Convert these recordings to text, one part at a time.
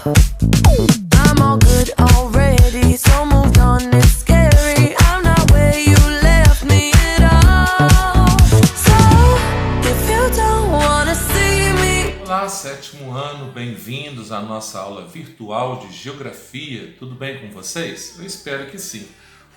I'm all good already, so moved on, it's scary. I'm not where you left me at all. So, if you don't wanna see me. Olá, sétimo ano, bem-vindos à nossa aula virtual de Geografia. Tudo bem com vocês? Eu espero que sim.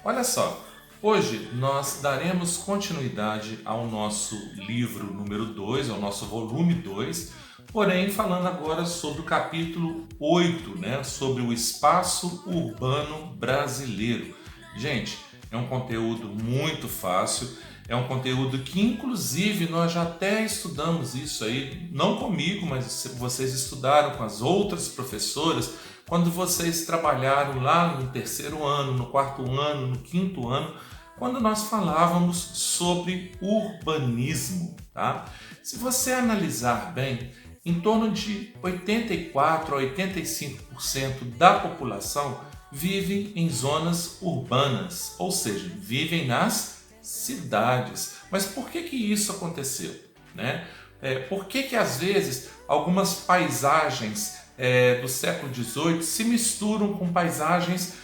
Olha só, hoje nós daremos continuidade ao nosso livro número 2, ao nosso volume 2, porém falando agora sobre o capítulo 8, né, sobre o espaço urbano brasileiro. Gente, é um conteúdo muito fácil, é um conteúdo que inclusive nós já até estudamos isso aí, não comigo, mas vocês estudaram com as outras professoras, quando vocês trabalharam lá no terceiro ano, no quarto ano, no quinto ano, quando nós falávamos sobre urbanismo, tá? Se você analisar bem, em torno de 84 a 85% da população vive em zonas urbanas, ou seja, vivem nas cidades. Mas por que isso aconteceu, né? Por que às vezes algumas paisagens do século XVIII se misturam com paisagens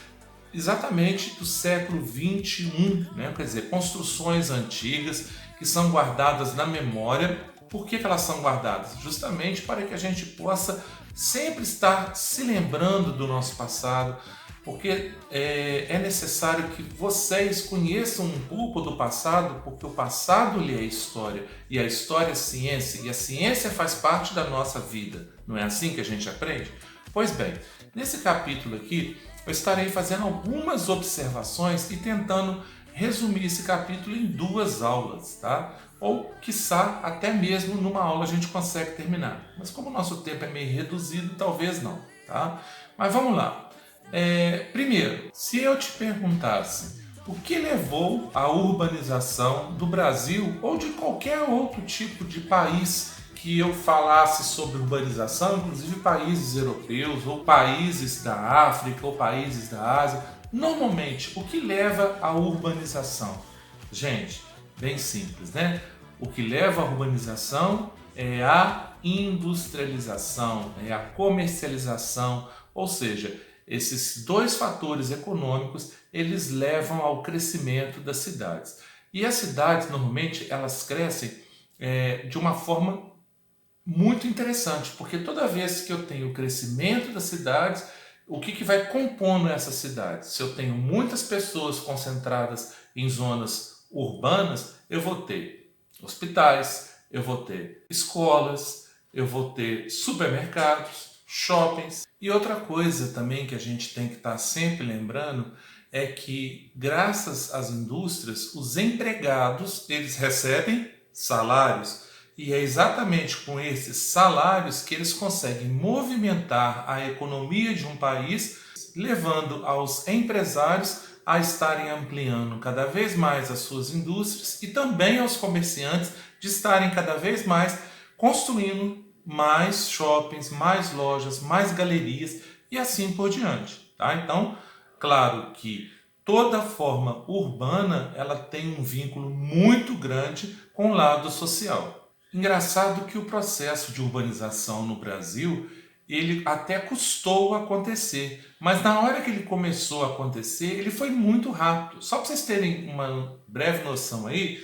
exatamente do século XXI, né? Quer dizer, construções antigas que são guardadas na memória. Por que elas são guardadas? Justamente para que a gente possa sempre estar se lembrando do nosso passado, porque é necessário que vocês conheçam um pouco do passado, porque o passado é história, e a história é ciência, e a ciência faz parte da nossa vida. Não é assim que a gente aprende? Pois bem, nesse capítulo aqui, eu estarei fazendo algumas observações e tentando resumir esse capítulo em 2 aulas, tá? Ou, quiçá, até mesmo numa aula a gente consegue terminar. Mas como o nosso tempo é meio reduzido, talvez não, tá? Mas vamos lá. Primeiro, se eu te perguntasse o que levou à urbanização do Brasil ou de qualquer outro tipo de país que eu falasse sobre urbanização, inclusive países europeus ou países da África ou países da Ásia, normalmente o que leva à urbanização? Gente, bem simples, né? O que leva à urbanização é a industrialização, é a comercialização, ou seja, esses 2 fatores econômicos, eles levam ao crescimento das cidades. E as cidades, normalmente, elas crescem de uma forma muito interessante, porque toda vez que eu tenho o crescimento das cidades, o que vai compondo essas cidades? Se eu tenho muitas pessoas concentradas em zonas urbanas, eu vou ter hospitais, eu vou ter escolas, eu vou ter supermercados, shoppings. E outra coisa também que a gente tem que estar sempre lembrando é que, graças às indústrias, os empregados, eles recebem salários. E é exatamente com esses salários que eles conseguem movimentar a economia de um país, levando aos empresários a estarem ampliando cada vez mais as suas indústrias e também aos comerciantes de estarem cada vez mais construindo mais shoppings, mais lojas, mais galerias e assim por diante, tá? Então, claro que toda forma urbana ela tem um vínculo muito grande com o lado social. Engraçado que o processo de urbanização no Brasil, ele até custou acontecer, mas na hora que ele começou a acontecer, ele foi muito rápido. Só para vocês terem uma breve noção aí,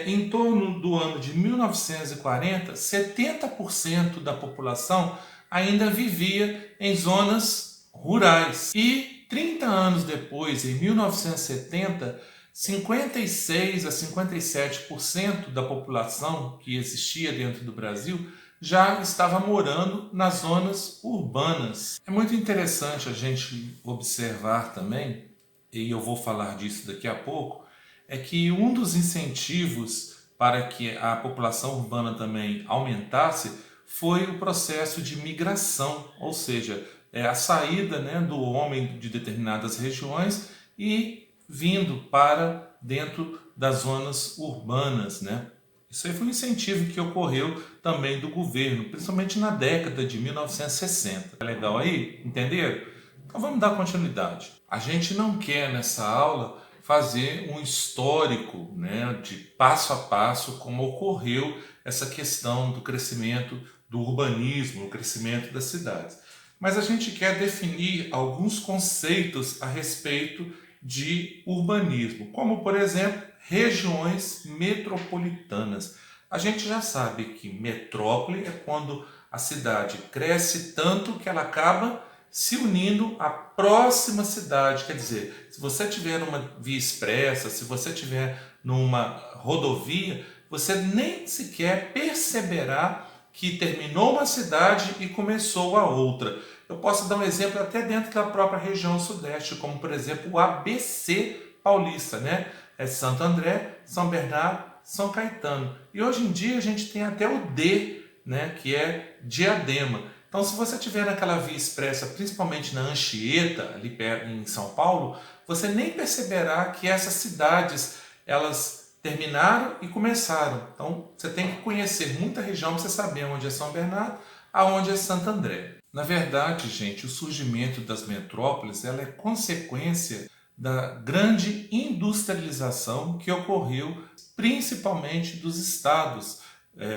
em torno do ano de 1940, 70% da população ainda vivia em zonas rurais. E 30 anos depois, em 1970, 56 a 57% da população que existia dentro do Brasil já estava morando nas zonas urbanas. É muito interessante a gente observar também, e eu vou falar disso daqui a pouco, é que um dos incentivos para que a população urbana também aumentasse foi o processo de migração, ou seja, a saída, né, do homem de determinadas regiões e vindo para dentro das zonas urbanas, né? Isso aí foi um incentivo que ocorreu também do governo, principalmente na década de 1960. Tá legal aí? Entenderam? Então vamos dar continuidade. A gente não quer nessa aula fazer um histórico, né, de passo a passo como ocorreu essa questão do crescimento do urbanismo, o crescimento das cidades. mas a gente quer definir alguns conceitos a respeito de urbanismo, como por exemplo, regiões metropolitanas. A gente já sabe que metrópole é quando a cidade cresce tanto que ela acaba se unindo à próxima cidade. Quer dizer, se você tiver numa via expressa, se você tiver numa rodovia, você nem sequer perceberá que terminou uma cidade e começou a outra. Eu posso dar um exemplo até dentro da própria região sudeste, como por exemplo o ABC paulista, né? É Santo André, São Bernardo, São Caetano. E hoje em dia a gente tem até o D, né? Que é Diadema. Então, se você estiver naquela via expressa, principalmente na Anchieta, ali em São Paulo, você nem perceberá que essas cidades, elas terminaram e começaram. Então, você tem que conhecer muita região para você saber onde é São Bernardo, aonde é Santo André. Na verdade, gente, o surgimento das metrópoles, ela é consequência da grande industrialização que ocorreu principalmente dos estados,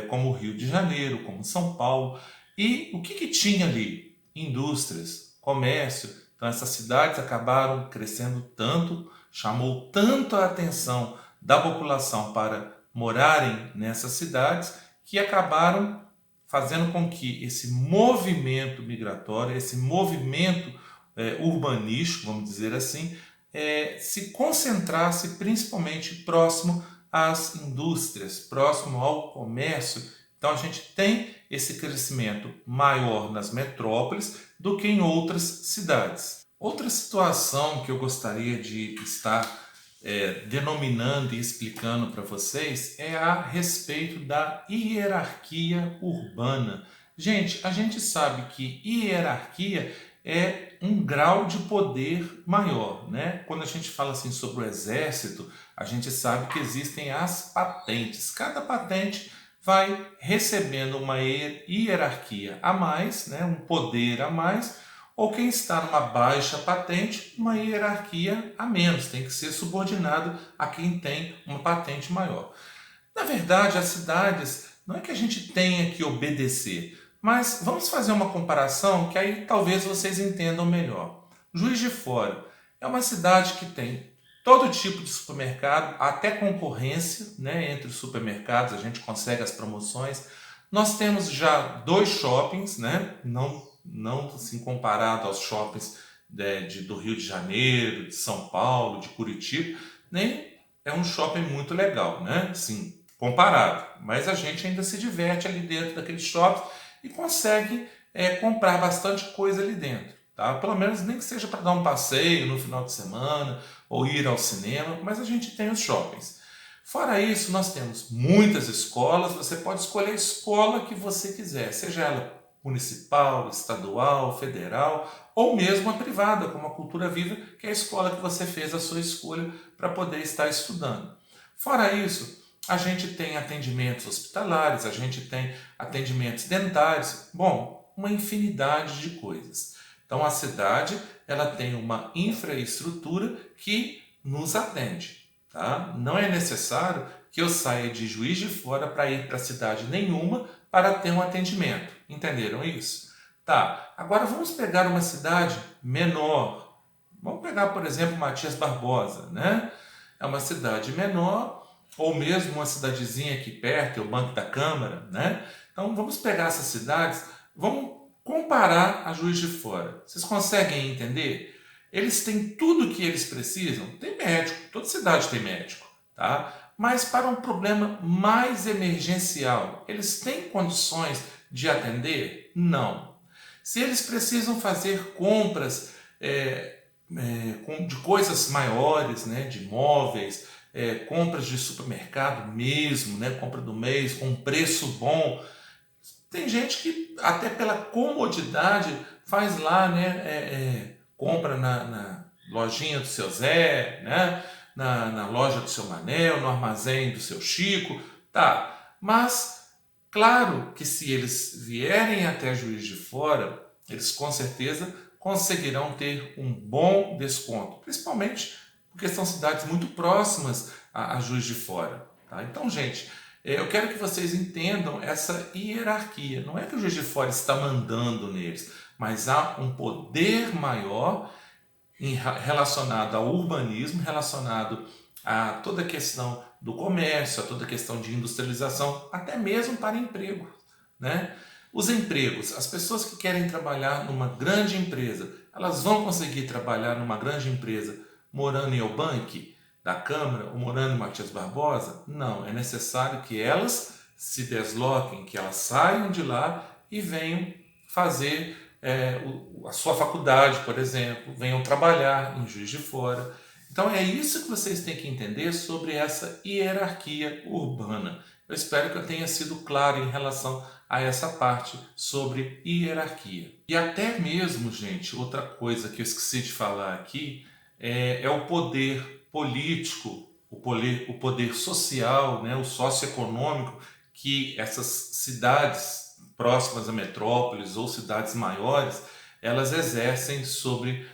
como o Rio de Janeiro, como São Paulo. E o que tinha ali? Indústrias, comércio. Então essas cidades acabaram crescendo tanto, chamou tanto a atenção da população para morarem nessas cidades, que acabaram fazendo com que esse movimento migratório, esse movimento urbanístico, vamos dizer assim, se concentrasse principalmente próximo às indústrias, próximo ao comércio. Então a gente tem esse crescimento maior nas metrópoles do que em outras cidades. Outra situação que eu gostaria de estar denominando e explicando para vocês é a respeito da hierarquia urbana. Gente, a gente sabe que hierarquia é um grau de poder maior, né? Quando a gente fala assim sobre o exército, a gente sabe que existem as patentes. Cada patente vai recebendo uma hierarquia a mais, né? Um poder a mais, ou quem está numa baixa patente, uma hierarquia a menos, tem que ser subordinado a quem tem uma patente maior. Na verdade, as cidades, não é que a gente tenha que obedecer, mas vamos fazer uma comparação que aí talvez vocês entendam melhor. Juiz de Fora é uma cidade que tem todo tipo de supermercado, até concorrência, né, entre os supermercados, a gente consegue as promoções. Nós temos já 2 shoppings, né, não assim, comparado aos shoppings do Rio de Janeiro, de São Paulo, de Curitiba, nem é um shopping muito legal, né? Sim, comparado. Mas a gente ainda se diverte ali dentro daquele shopping e consegue comprar bastante coisa ali dentro. Tá? Pelo menos nem que seja para dar um passeio no final de semana ou ir ao cinema, mas a gente tem os shoppings. Fora isso, nós temos muitas escolas, você pode escolher a escola que você quiser, seja ela municipal, estadual, federal ou mesmo a privada, como a Cultura Viva, que é a escola que você fez a sua escolha para poder estar estudando. Fora isso, a gente tem atendimentos hospitalares, a gente tem atendimentos dentários, bom, uma infinidade de coisas. Então a cidade, ela tem uma infraestrutura que nos atende. Tá? Não é necessário que eu saia de Juiz de Fora para ir para cidade nenhuma para ter um atendimento. Entenderam isso? Tá, agora vamos pegar uma cidade menor. Vamos pegar, por exemplo, Matias Barbosa, né? É uma cidade menor, ou mesmo uma cidadezinha aqui perto, é o Banco da Câmara, né? Então vamos pegar essas cidades, vamos comparar a Juiz de Fora. Vocês conseguem entender? Eles têm tudo o que eles precisam? Tem médico, toda cidade tem médico, tá? Mas para um problema mais emergencial, eles têm condições de atender? Não. Se eles precisam fazer compras de coisas maiores, né, de móveis, compras de supermercado mesmo, né, compra do mês com um preço bom, tem gente que até pela comodidade faz lá, né, compra na lojinha do seu Zé, né, na loja do seu Manel, no armazém do seu Chico, tá. Mas, claro que se eles vierem até Juiz de Fora, eles com certeza conseguirão ter um bom desconto, principalmente porque são cidades muito próximas a Juiz de Fora. Tá? Então, gente, eu quero que vocês entendam essa hierarquia. Não é que o Juiz de Fora está mandando neles, mas há um poder maior relacionado ao urbanismo, relacionado a toda a questão do comércio, a toda a questão de industrialização, até mesmo para emprego, né? Os empregos, as pessoas que querem trabalhar numa grande empresa, elas vão conseguir trabalhar numa grande empresa morando em Eubank, da Câmara, ou morando em Matias Barbosa? Não, é necessário que elas se desloquem, que elas saiam de lá e venham fazer a sua faculdade, por exemplo, venham trabalhar em Juiz de Fora. Então é isso que vocês têm que entender sobre essa hierarquia urbana. Eu espero que eu tenha sido claro em relação a essa parte sobre hierarquia. E até mesmo, gente, outra coisa que eu esqueci de falar aqui é o poder político, o poder social, né, o socioeconômico que essas cidades próximas a metrópoles ou cidades maiores, elas exercem sobre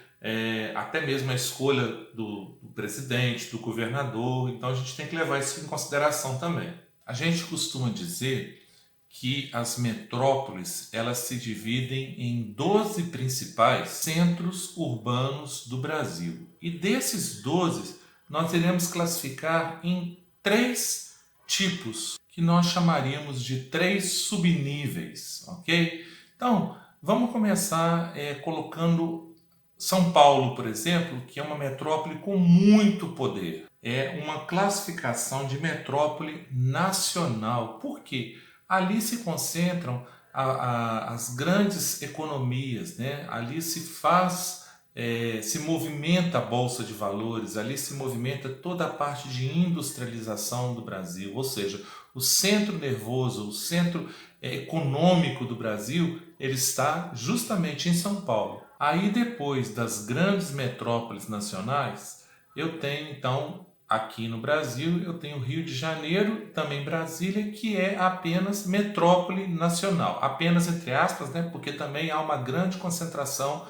até mesmo a escolha do presidente, do governador. Então a gente tem que levar isso em consideração também. A gente costuma dizer que as metrópoles elas se dividem em 12 principais centros urbanos do Brasil. E desses 12, nós iremos classificar em 3 tipos, que nós chamaríamos de 3 subníveis, ok? Então, vamos começar colocando São Paulo, por exemplo, que é uma metrópole com muito poder. É uma classificação de metrópole nacional. Por quê? Ali se concentram as grandes economias, né? Ali se movimenta a Bolsa de Valores, ali se movimenta toda a parte de industrialização do Brasil, ou seja, o centro nervoso, o centro econômico do Brasil, ele está justamente em São Paulo. Aí depois das grandes metrópoles nacionais, eu tenho então aqui no Brasil, eu tenho Rio de Janeiro, também Brasília, que é apenas metrópole nacional, apenas entre aspas, né? Porque também há uma grande concentração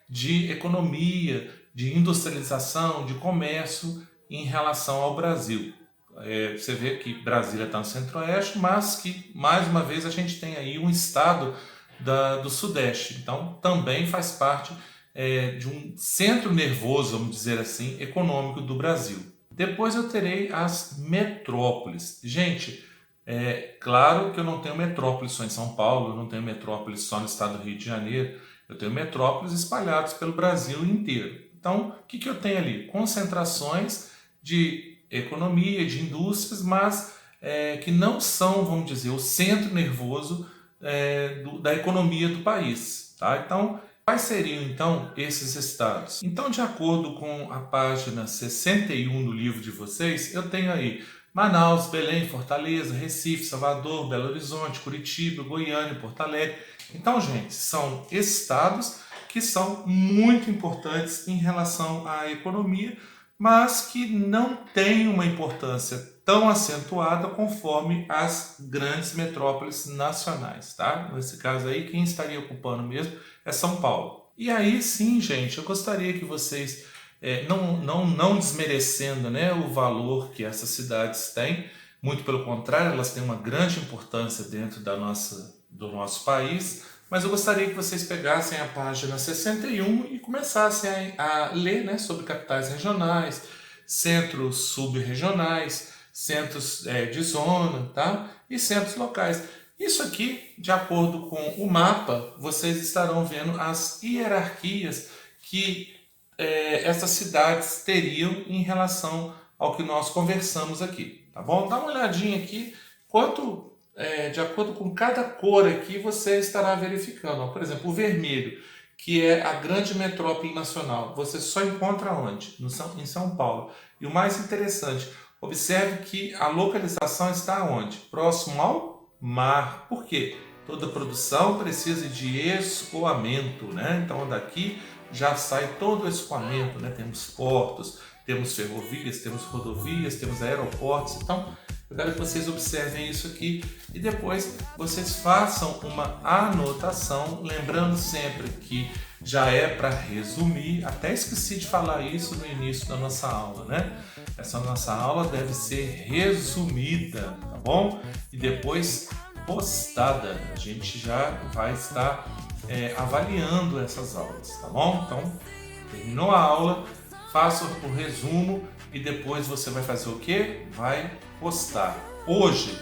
de economia, de industrialização, de comércio em relação ao Brasil. Você vê que Brasília está no centro-oeste, mas que, mais uma vez, a gente tem aí um estado do sudeste. Então, também faz parte de um centro nervoso, vamos dizer assim, econômico do Brasil. Depois eu terei as metrópoles. Gente, claro que eu não tenho metrópole só em São Paulo, eu não tenho metrópole só no estado do Rio de Janeiro, eu tenho metrópoles espalhadas pelo Brasil inteiro. Então, o que eu tenho ali? Concentrações de economia, de indústrias, mas que não são, vamos dizer, o centro nervoso da economia do país. Tá? Então, quais seriam, então, esses estados? Então, de acordo com a página 61 do livro de vocês, eu tenho aí Manaus, Belém, Fortaleza, Recife, Salvador, Belo Horizonte, Curitiba, Goiânia, Porto Alegre. Então, gente, são estados que são muito importantes em relação à economia, mas que não têm uma importância tão acentuada conforme as grandes metrópoles nacionais, tá? Nesse caso aí, quem estaria ocupando mesmo é São Paulo. E aí sim, gente, eu gostaria que vocês, não desmerecendo, né, o valor que essas cidades têm, muito pelo contrário, elas têm uma grande importância dentro do nosso país, mas eu gostaria que vocês pegassem a página 61 e começassem a ler, né, sobre capitais regionais, centros subregionais, centros de zona, tá? E centros locais. Isso aqui, de acordo com o mapa, vocês estarão vendo as hierarquias que essas cidades teriam em relação ao que nós conversamos aqui, tá bom? Dá uma olhadinha aqui, de acordo com cada cor aqui, você estará verificando. Por exemplo, o vermelho, que é a grande metrópole nacional, você só encontra onde? Em São Paulo. E o mais interessante, observe que a localização está onde? Próximo ao mar. Por quê? Toda produção precisa de escoamento, né? Então daqui já sai todo o escoamento, né? Temos portos, temos ferrovias, temos rodovias, temos aeroportos. Então eu quero que vocês observem isso aqui e depois vocês façam uma anotação, lembrando sempre que já é para resumir. Até esqueci de falar isso no início da nossa aula, né? Essa nossa aula deve ser resumida, tá bom? E depois postada. A gente já vai estar avaliando essas aulas, tá bom? Então, terminou a aula, faça o resumo e depois você vai fazer o quê? Vai postar. Hoje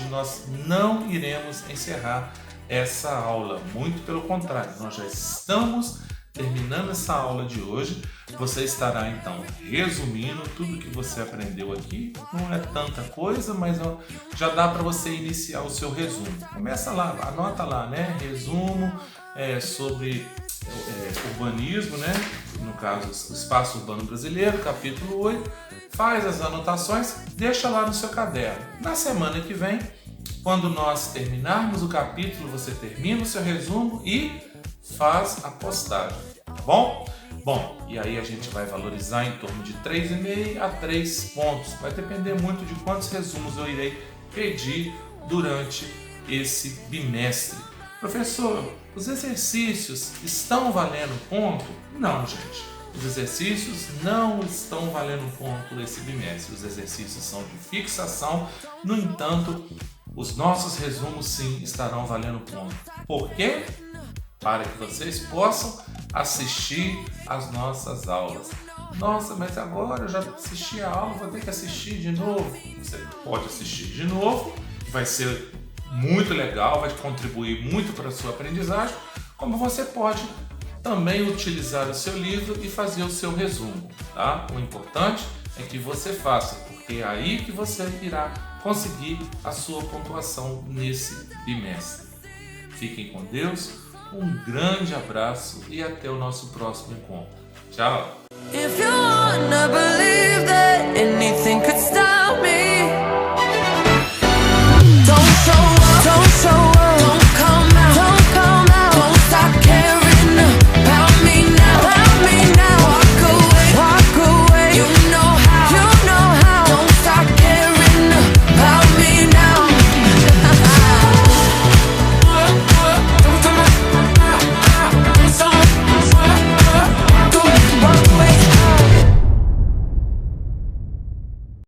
nós não iremos encerrar essa aula, muito pelo contrário, nós já estamos terminando essa aula de hoje. Você estará então resumindo tudo que você aprendeu aqui. Não é tanta coisa, mas já dá para você iniciar o seu resumo. Começa lá, anota lá, né? Resumo sobre urbanismo, né? No caso, o espaço urbano brasileiro, capítulo 8. Faz as anotações, deixa lá no seu caderno. Na semana que vem, quando nós terminarmos o capítulo, você termina o seu resumo e faz a postagem, tá bom? Bom, e aí a gente vai valorizar em torno de 3,5 a 3 pontos. Vai depender muito de quantos resumos eu irei pedir durante esse bimestre. Professor, os exercícios estão valendo ponto? Não, gente. Os exercícios não estão valendo ponto esse bimestre. Os exercícios são de fixação. No entanto, os nossos resumos sim estarão valendo ponto. Por quê? Para que vocês possam assistir às nossas aulas. Nossa, mas agora eu já assisti a aula, vou ter que assistir de novo. Você pode assistir de novo, que vai ser muito legal, vai contribuir muito para a sua aprendizagem, como você pode também utilizar o seu livro e fazer o seu resumo, tá? O importante é que você faça, porque é aí que você irá conseguir a sua pontuação nesse bimestre. Fiquem com Deus, um grande abraço e até o nosso próximo encontro. Tchau! If you wanna believe that anything could stop me